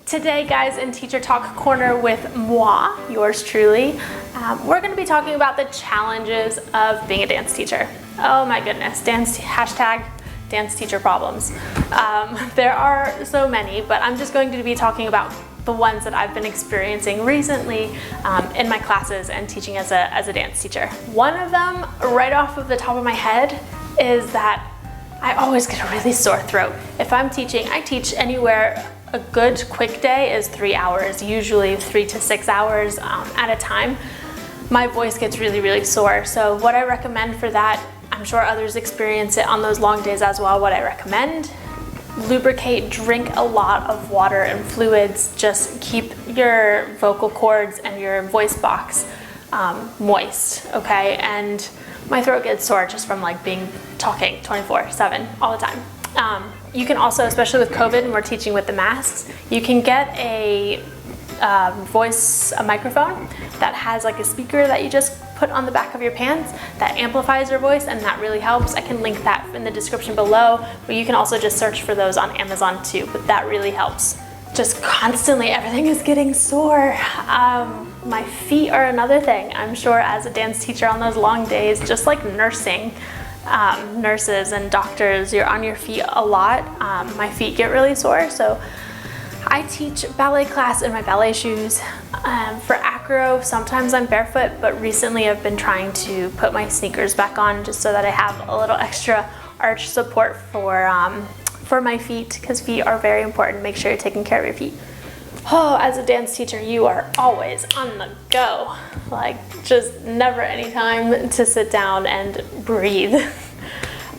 Today, guys, in Teacher Talk Corner with moi, yours truly, we're going to be talking about the challenges of being a dance teacher. Oh my goodness, hashtag dance teacher problems. There are so many, but I'm just going to be talking about the ones that I've been experiencing recently in my classes and teaching as a dance teacher. One of them, right off of the top of my head, is that I always get a really sore throat. If I'm teaching, I teach anywhere. A good quick day is 3 hours, usually 3 to 6 hours at a time. My voice gets really sore. So what I recommend for that, I'm sure others experience it on those long days as well. What I recommend, lubricate, drink a lot of water and fluids. Just keep your vocal cords and your voice box moist, okay? And my throat gets sore just from like talking 24/7 all the time. You can also, especially with COVID and we're teaching with the masks, you can get a microphone that has like a speaker that you just put on the back of your pants that amplifies your voice, and that really helps. I can link that in the description below, but you can also just search for those on Amazon too, but that really helps. Just constantly, everything is getting sore. My feet are another thing. I'm sure as a dance teacher on those long days, just like nursing, nurses and doctors, you're on your feet a lot. My feet get really sore, so I teach ballet class in my ballet shoes. For acro, sometimes I'm barefoot, but recently I've been trying to put my sneakers back on just so that I have a little extra arch support for my feet, because feet are very important. Make sure you're taking care of your feet. Oh, as a dance teacher, you are always on the go. Like, just never any time to sit down and breathe.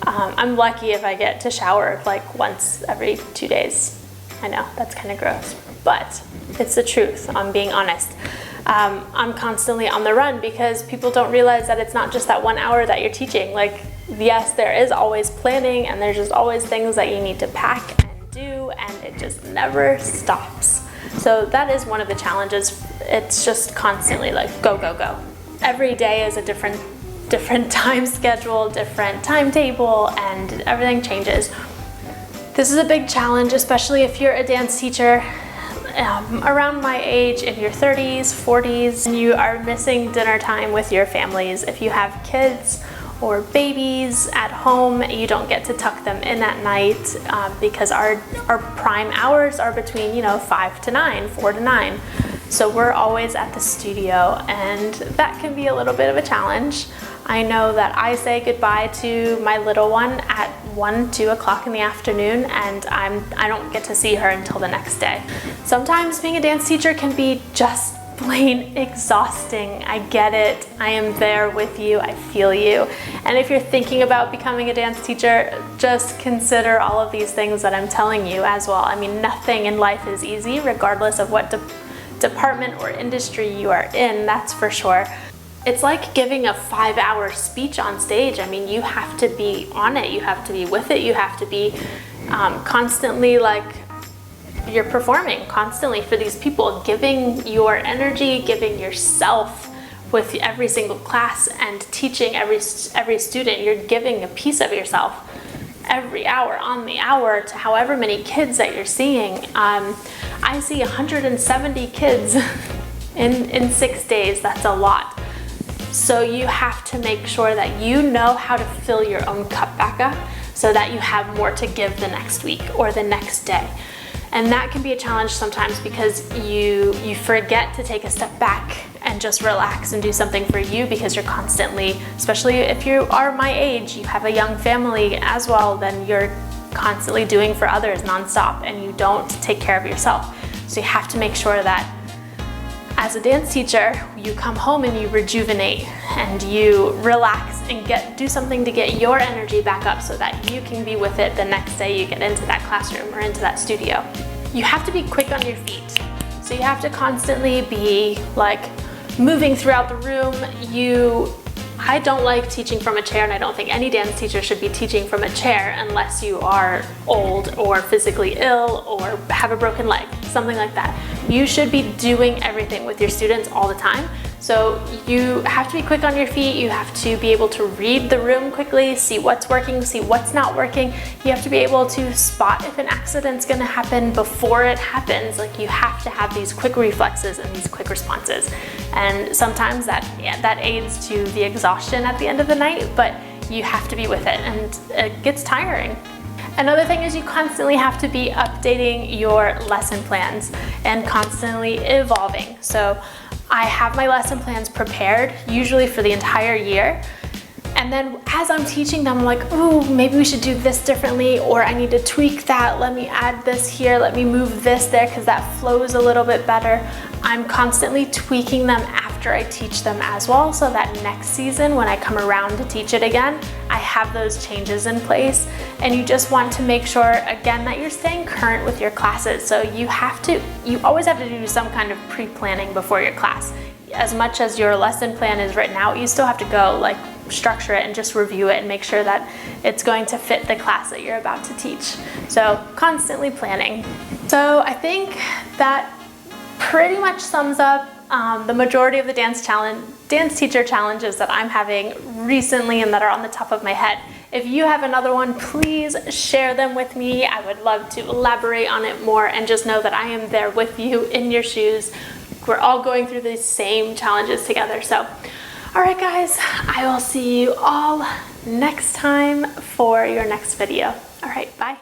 I'm lucky if I get to shower like once every 2 days. I know, that's kind of gross, but it's the truth. I'm being honest. I'm constantly on the run because people don't realize that it's not just that 1 hour that you're teaching. Like, yes, there is always planning and there's just always things that you need to pack and do, and it just never stops. So that is one of the challenges. It's just constantly like go. Every day is a different time schedule, different timetable, and everything changes. This is a big challenge, especially if you're a dance teacher around my age, in your 30s, 40s, and you are missing dinner time with your families. If you have kids or babies at home, you don't get to tuck them in at night because our prime hours are between 5 to 9, 4 to 9. So we're always at the studio, and that can be a little bit of a challenge. I know that I say goodbye to my little one at 1, 2 o'clock in the afternoon, and I don't get to see her until the next day. Sometimes being a dance teacher can be just plain exhausting. I get it. I am there with you. I feel you. And if you're thinking about becoming a dance teacher, just consider all of these things that I'm telling you as well. I mean, nothing in life is easy, regardless of what department or industry you are in, that's for sure. It's like giving a 5-hour speech on stage. I mean, you have to be on it. You have to be with it. You have to be constantly like, you're performing constantly for these people, giving your energy, giving yourself with every single class, and teaching every student. You're giving a piece of yourself every hour, on the hour, to however many kids that you're seeing. I see 170 kids in 6 days. That's a lot. So you have to make sure that you know how to fill your own cup back up so that you have more to give the next week or the next day. And that can be a challenge sometimes because you forget to take a step back and just relax and do something for you, because you're constantly, especially if you are my age, you have a young family as well, then you're constantly doing for others nonstop and you don't take care of yourself. So you have to make sure that as a dance teacher, you come home and you rejuvenate and you relax and do something to get your energy back up so that you can be with it the next day you get into that classroom or into that studio. You have to be quick on your feet. So you have to constantly be like moving throughout the room. I don't like teaching from a chair, and I don't think any dance teacher should be teaching from a chair unless you are old or physically ill or have a broken leg, something like that. You should be doing everything with your students all the time. So you have to be quick on your feet. You have to be able to read the room quickly, see what's working, see what's not working. You have to be able to spot if an accident's gonna happen before it happens. Like, you have to have these quick reflexes and these quick responses. And sometimes that aids to the exhaustion at the end of the night, but you have to be with it, and it gets tiring. Another thing is you constantly have to be updating your lesson plans and constantly evolving. So I have my lesson plans prepared, usually for the entire year. And then as I'm teaching them, I'm like, ooh, maybe we should do this differently, or I need to tweak that. Let me add this here. Let me move this there because that flows a little bit better. I'm constantly tweaking them after I teach them as well, so that next season when I come around to teach it again, I have those changes in place. And you just want to make sure, again, that you're staying current with your classes. So you always have to do some kind of pre-planning before your class. As much as your lesson plan is written out, you still have to go like structure it and just review it and make sure that it's going to fit the class that you're about to teach. So constantly planning. So I think that pretty much sums up the majority of the dance teacher challenges that I'm having recently and that are on the top of my head. If you have another one, please share them with me. I would love to elaborate on it more, and just know that I am there with you in your shoes. We're all going through these same challenges together. So, all right guys, I will see you all next time for your next video. All right, bye.